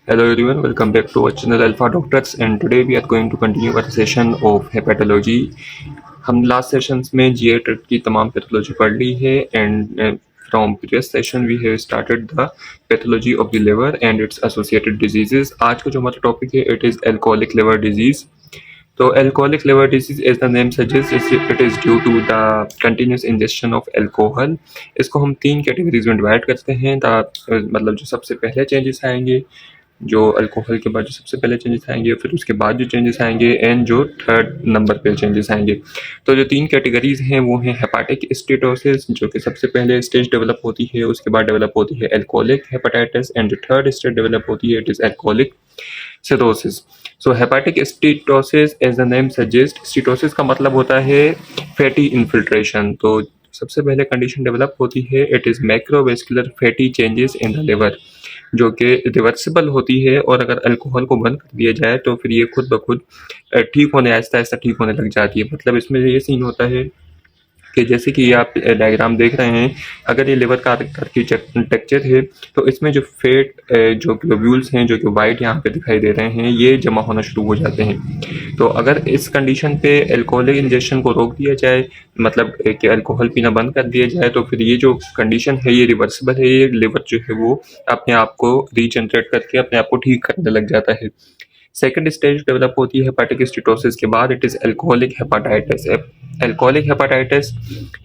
Hello everyone, welcome back to our channel Alpha Doctors and today we are going to continue our session of hepatology. हम last sessions में GI tract की तमाम pathology पढ़ ली है and from previous session we have started the pathology of the liver and its associated diseases. आज का जो हमारा टॉपिक है it is alcoholic liver disease. तो alcoholic liver disease as the name suggests it is due to the continuous ingestion of alcohol. इसको हम 3 categories में divide करते हैं. मतलब जो सबसे पहले चेंजेस आएंगे, जो अल्कोहल के बाद जो सबसे पहले चेंजेस आएंगे, फिर उसके बाद जो चेंजेस आएंगे एंड जो थर्ड नंबर पे चेंजेस आएंगे. तो जो 3 कैटेगरीज हैं वो हैं हेपाटिक स्टेटोसिस जो कि सबसे पहले स्टेज डेवलप होती है, उसके बाद डेवलप होती है एल्कोहलिक हेपेटाइटिस एंड जो थर्ड स्टेज डेवलप होती है it is alcoholic cirrhosis. So hepatic steatosis as the name suggest, steatosis का मतलब होता है फैटी इन्फिल्ट्रेशन. तो सबसे पहले कंडीशन डेवलप होती है it is macrovascular fatty changes in the liver जो कि रिवर्सिबल होती है और अगर अल्कोहल को बंद कर दिया जाए तो फिर ये खुद ब खुद ठीक होने आहिस्ता आहिस्ता ठीक होने लग जाती है. मतलब इसमें ये सीन होता है कि जैसे कि आप डायग्राम देख रहे हैं, अगर ये लिवर का टेक्चर है तो इसमें जो फैट जो ग्लोब्यूल्स हैं जो कि वाइट यहाँ पे दिखाई दे रहे हैं ये जमा होना शुरू हो जाते हैं. तो अगर इस कंडीशन पे अल्कोहलिक इंजेक्शन को रोक दिया जाए, मतलब कि अल्कोहल पीना बंद कर दिया जाए, तो फिर ये जो कंडीशन है ये रिवर्सिबल है. ये लिवर जो है वो अपने आप को रीजनरेट करके अपने आप को ठीक करने लग जाता है. सेकेंड स्टेज डेवलप होती है हेपाटिक स्टेटोसिस के बाद, it is alcoholic hepatitis. Alcoholic hepatitis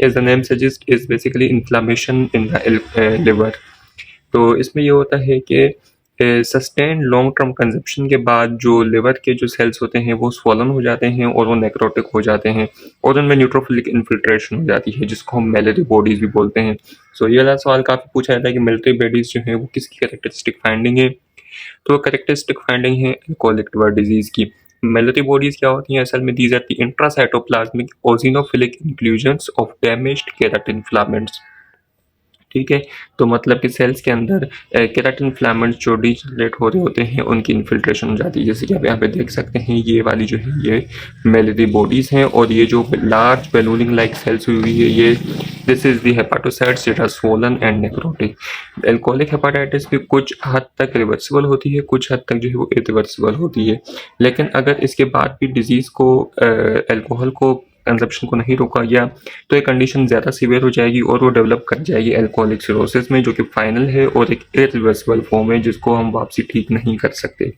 is the name suggest is basically inflammation in the liver. तो इसमें ये होता है कि सस्टेन लॉन्ग टर्म कंजप्शन के बाद जो लिवर के जो सेल्स होते हैं वो स्वॉलन हो जाते हैं और वो नेक्रोटिक हो जाते हैं और उनमें न्यूट्रोफिलिक इन्फिल्ट्रेशन हो जाती है जिसको हम मिलिट्री बॉडीज भी बोलते हैं. सो ये वाला सवाल काफ़ी पूछा जाता है कि मिलिट्री बॉडीज जो है वो किसकी कैरेक्टरिस्टिक फाइंडिंग है. तो कैरेक्टरिस्टिक फाइंडिंग है एल्कोहलिक लिवर डिजीज की. मिलिट्री बॉडीज क्या होती हैं असल में? These are the intracytoplasmic eosinophilic inclusions of damaged keratin filaments. ठीक है, तो मतलब कि सेल्स के अंदर केराटिन फिलामेंट्स जो डीजनरेट हो रहे होते हैं उनकी इन्फिल्ट्रेशन हो जाती है. जैसे कि आप यहाँ पे देख सकते हैं ये वाली जो है ये मिलिट्री बॉडीज हैं और ये जो लार्ज बैलूनिंग लाइक सेल्स हुई है ये this is the hepatocytes that are swollen and necrotic. Alcoholic hepatitis भी कुछ हद तक रिवर्सिबल होती है, कुछ हद तक जो है वो इरिवर्सिबल होती है. लेकिन अगर इसके बाद भी डिजीज को अल्कोहल को कंजप्शन को नहीं रोका गया तो ये कंडीशन ज़्यादा सीवियर हो जाएगी और वो डेवलप कर जाएगी एल्कोहलिक सिरोसिस में, जो कि फाइनल है और एक इरिवर्सिबल फॉर्म है जिसको हम वापसी ठीक नहीं कर सकते.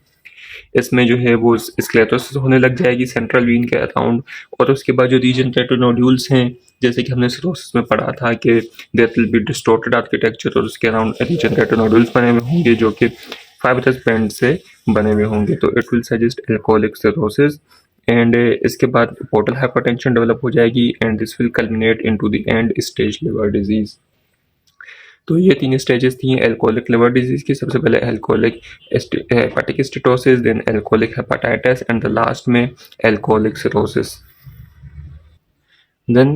इसमें जो है वो स्क्लेरोसिस होने लग जाएगी सेंट्रल वीन के अराउंड और उसके बाद जो रीजनरेटिव नोड्यूल्स हैं जैसे कि हमने सिरोसिस में पढ़ा था कि there will be distorted architecture और उसके अराउंड रीजनरेटिव नोड्यूल्स बने हुए होंगे जो कि फाइब्रस बैंड से बने हुए होंगे. तो it will suggest alcoholic cirrhosis and इसके बाद पोर्टल हाइपरटेंशन डेवलप हो जाएगी and this will culminate into the end stage liver disease. तो ये 3 स्टेजेस थी एल्कोहलिक लिवर डिजीज की. सबसे पहले alcoholic hepatic steatosis, then alcoholic hepatitis and the last में alcoholic cirrhosis. Then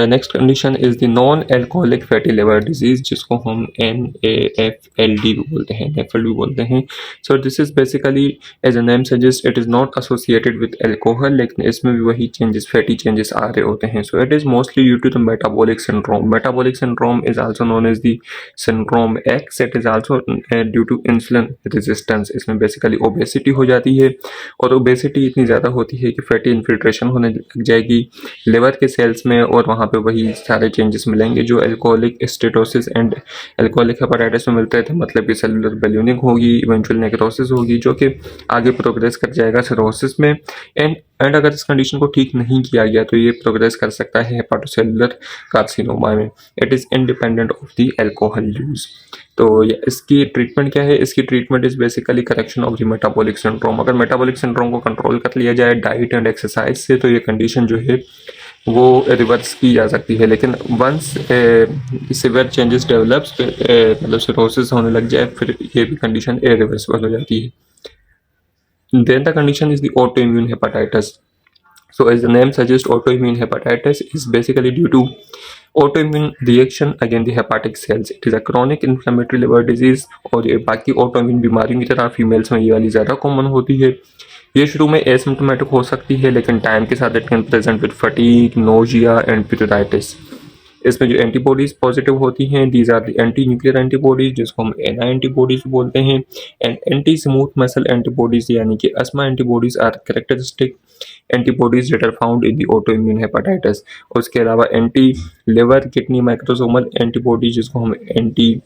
next condition is the non-alcoholic fatty liver disease जिसको हम NAFLD भी बोलते हैं, NAFLD भी बोलते हैं. So this is basically as the name suggests it is not associated with alcohol लेकिन इसमें भी वही changes, fatty changes आ रहे होते हैं. So it is mostly due to the metabolic syndrome. Metabolic syndrome is also known as the syndrome X. It is also due to insulin resistance. इसमें basically obesity हो जाती है और obesity इतनी ज़्यादा होती है कि fatty infiltration होने लग जाएगी लिवर के सेल्स में और वहाँ पे वही सारे चेंजेस मिलेंगे जो alcoholic steatosis and alcoholic hepatitis में मिलते थे. मतलब कि सेलुलर बैल्यूनिंग होगी, इवेंचुअल नेक्रोसिस होगी जो कि आगे प्रोग्रेस कर जाएगा सिरोसिस में. एंड अगर इस कंडीशन को ठीक नहीं किया गया तो ये प्रोग्रेस कर सकता है हेपाटोसेलुलर कार्सिनोमा में. It is independent of the alcohol use. तो इसकी ट्रीटमेंट क्या है? इसकी treatment is basically correction of the metabolic syndrome. अगर मेटाबॉलिक सिंड्रोम को कंट्रोल कर लिया जाए डाइट एंड एक्सरसाइज से तो ये कंडीशन जो है वो रिवर्स की जा सकती है. लेकिन वंस सिवियर चेंजेस डेवलप्स मतलब सिरोसिस होने लग जाए फिर ये भी कंडीशन इरिवर्सिबल हो जाती है. Then the condition is the autoimmune hepatitis. So as the name suggests, autoimmune hepatitis is basically due to autoimmune reaction against the hepatic cells. It is a chronic inflammatory liver disease और ये बाकी autoimmune बीमारियों की तरह females में ये वाली ज़्यादा कॉमन होती है. ये शुरू में एसिम्टोमेटिक हो सकती है लेकिन टाइम के साथ it can present with fatigue, nausea and pruritus. इसमें जो एंटीबॉडीज पॉजिटिव होती हैं, these are the anti nuclear antibodies जिसको हम एना एंटीबॉडीज बोलते हैं, and anti smooth muscle antibodies यानी कि ASMA antibodies are characteristic antibodies that are found in the autoimmune hepatitis. उसके अलावा anti liver kidney microsomal antibodies जिसको हम एंटी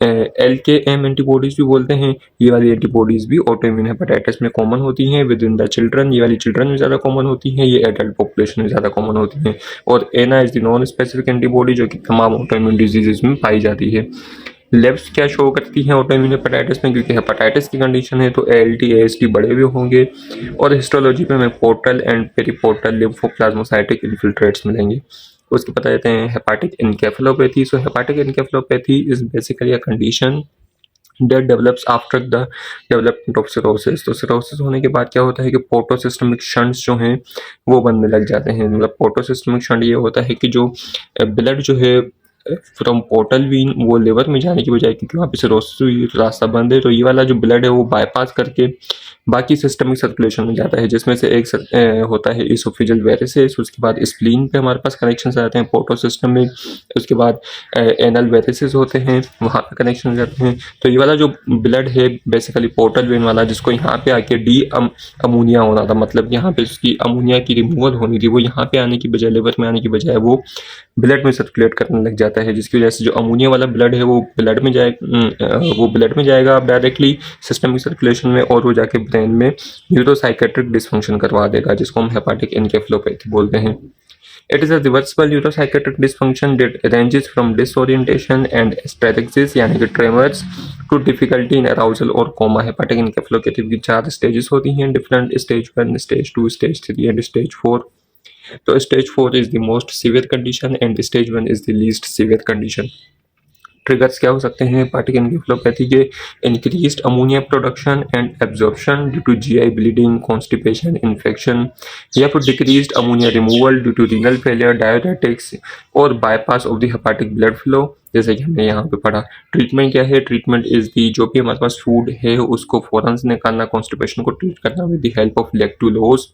LKM एंटीबॉडीज भी बोलते हैं, ये वाली एंटीबॉडीज भी ऑटोइम्यून हेपेटाइटिस में कॉमन होती हैं विद इन द चिल्ड्रन। ये वाली चिल्ड्रन में ज़्यादा कॉमन होती हैं, ये एडल्ट पॉपुलेशन में ज़्यादा कॉमन होती हैं। और ANA is the non specific antibody जो कि तमाम ऑटोइम्यून डिजीजेज में पाई जाती है। लेब्स क्या शो करती हैं ऑटोइम्यून हेपेटाइटिस में, क्योंकि हेपेटाइटिस की कंडीशन है तो ALT AST बड़े भी होंगे, और हिस्टोलॉजी में हमें पोर्टल एंड पेरीपोर्टल लिम्फोप्लाज्मोसाइटिक इन्फिल्ट्रेट्स मिलेंगे। उसके पता देते हैं hepatic encephalopathy. So hepatic encephalopathy is basically a condition date develops after the development of cirrhosis. तो सिरोसिस होने के बाद क्या होता है कि पोर्टोसिस्टमिक शंट्स जो हैं वो बनने लग जाते हैं। मतलब पोर्टोसिस्टमिक शंट ये होता है कि जो ब्लड जो है फ्रॉम पोर्टल वीन वो लिवर में जाने की बजाय, क्योंकि वहाँ पे सिरोसिस हुई तो रास्ता बंद है, तो ये वाला जो ब्लड है वो बाईपास करके बाकी सिस्टमिक सर्कुलेशन में जाता है, जिसमें से एक होता है इसोफेजियल वेरिसेस। उसके बाद स्प्लीन पे हमारे पास कनेक्शन आते हैं पोर्टो सिस्टम में। उसके बाद एनल वेरिसेस होते हैं, वहाँ पे कनेक्शन जाते हैं। तो ये वाला जो ब्लड है बेसिकली पोर्टल वेन वाला, जिसको यहाँ पे आके अमोनिया होना था, मतलब यहाँ पे उसकी अमोनिया की रिमूवल होनी थी, वो यहाँ पे आने की बजाय लिवर में आने की बजाय वो ब्लड में सर्कुलेट करने लग जाता है, जिसकी वजह से जो अमोनिया वाला ब्लड है वो ब्लड में जाएगा डायरेक्टली सिस्टमिक सर्कुलेशन में, और वो जाके ब्रेन में न्यूरोसाइकेट्रिक डिसफंक्शन करवा देगा, जिसको हम हेपाटिक एनकेफेलोपैथी बोलते हैं। It is a reversible neuropsychiatric dysfunction that ranges from disorientation and astraxis यानी कि tremors to difficulty in arousal और coma। हेपाटिक एनकेफेलोपैथी की 4 स्टेजेस होती हैं different, stage 1, stage 2, stage 3 and stage 4। तो stage 4 is the most severe condition and stage 1 is the least severe condition. Triggers क्या हो सकते हैं हेपाटिक एनकेफेलोपैथी के? Increased ammonia production and absorption due to GI bleeding, constipation, infection, या फिर decreased ammonia removal due to renal failure, diuretics और bypass of the hepatic blood flow, जैसे कि हमने यहाँ पे पढ़ा। ट्रीटमेंट क्या है? ट्रीटमेंट इज दी जो भी हमारे पास फूड है उसको फौरन से निकालना, कॉन्स्टिपेशन को ट्रीट करना with the help of lactulose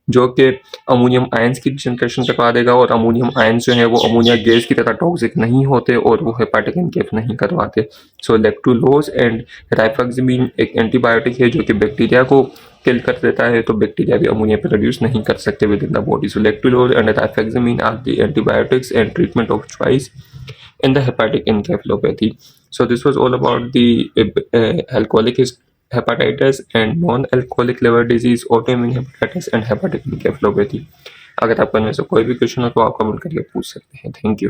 जो कि अमोनियम आयंस की जनरेशन करवा देगा, और अमोनियम आयंस जो है वो अमोनिया गैस की तरह टॉक्सिक नहीं होते और वो हेपाटिक एनकेफ नहीं करवाते। सो लैक्टुलोज एंड राइफेक्सिमीन एक एंटीबायोटिक है जो कि बैक्टीरिया को किल कर देता है, तो बैक्टीरिया भी अमोनिया प्रोड्यूस नहीं कर सकते within the body. So lactulose and rifaximin are the antibiotics and treatment of choice in the hepatic encephalopathy. So this was all about the alcoholic hepatitis and non-alcoholic liver disease, autoimmune hepatitis and hepatic encephalopathy. अगर आपका इनमें से कोई भी question हो तो आप comment करके पूछ सकते हैं। Thank you.